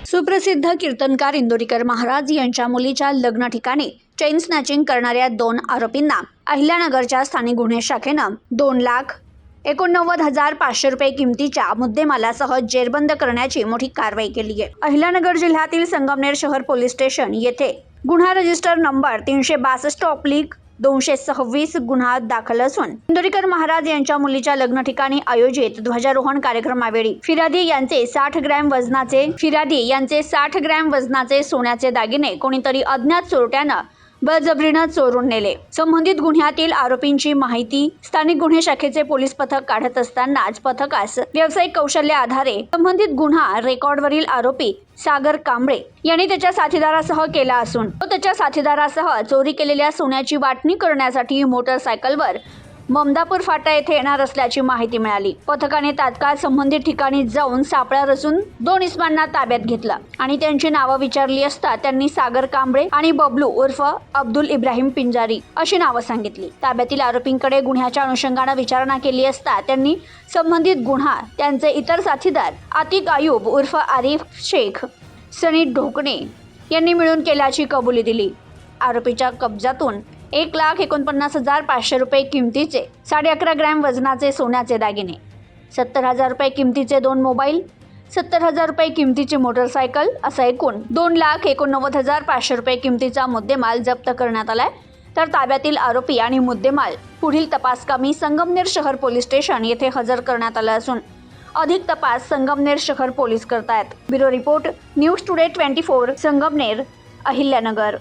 सुप्रसिद्ध कीर्तनकार इंदोरीकर महाराज यांच्या मुलीच्या लग्न ठिकाणी चेन स्नॅचिंग करणाऱ्या 2 आरोपींना अहिल्यानगरच्या स्थानिक गुन्हे शाखेनं 2,89,500 रुपये किमतीच्या मुद्देमालासह जेरबंद करण्याची मोठी कारवाई केली आहे। अहिल्यानगर जिल्ह्यातील संगमनेर शहर पोलीस स्टेशन येथे गुन्हा रजिस्टर नंबर 362/226 गुन्हा दाखल असून इंदोरीकर महाराज यांच्या मुलीच्या लग्न ठिकाणी आयोजित ध्वजारोहण कार्यक्रमावेळी फिर्यादी यांचे 60 ग्रॅम वजनाचे सोन्याचे दागिने कोणीतरी अज्ञात चोरट्यानं बळजबरीनं चोरून नेले। संबंधित गुन्ह्यातील आरोपींची माहिती स्थानिक गुन्हे शाखेचे पोलीस पथक काढत असतानाच पथकास व्यावसायिक कौशल्य आधारे संबंधित गुन्हा रेकॉर्डवरील आरोपी सागर कांबळे यांनी त्याच्या साथीदारासह केला असून तो त्याच्या साथीदारासह चोरी केलेल्या सोन्याची वाटणी करण्यासाठी मोटरसायकलवर ममदापूर फाटा येथे येणार असल्याची माहिती मिळाली। पथकाने तात्काळ संबंधित ठिकाणी जाऊन सापळा रचून 2 इसमांना ताब्यात घेतलं आणि त्यांची नावं विचारली असता त्यांनी सागर कांबळे आणि बबलू उर्फ अब्दुल इब्राहिम पिंजारी अशी नावं सांगितली। ताब्यातील आरोपींकडे गुन्ह्याच्या अनुषंगाने विचारणा केली असता त्यांनी संबंधित गुन्हा त्यांचे इतर साथीदार आतिक आयुब उर्फ आरिफ शेख, सनी ढोकणे यांनी मिळून केल्याची कबुली दिली। आरोपीच्या कब्जातून 1,49,500 रुपये किमतीचे 11.5 ग्रॅम वजनाचे सोन्याचे दागिने, 70,000 रुपये किमतीचे 2 मोबाईल, 70,000 रुपये किमतीची मोटरसायकल असा एकूण 2,89,500 रुपये किमतीचा मुद्देमाल जप्त करण्यात आलाय। तर ताब्यातील आरोपी आणि मुद्देमाल पुढील तपासकामी संगमनेर शहर पोलीस स्टेशन येथे हजर करण्यात आला असून अधिक तपास संगमनेर शहर पोलीस करतायत। Bureau report, news today 24, Sangamner, Ahilyanagar.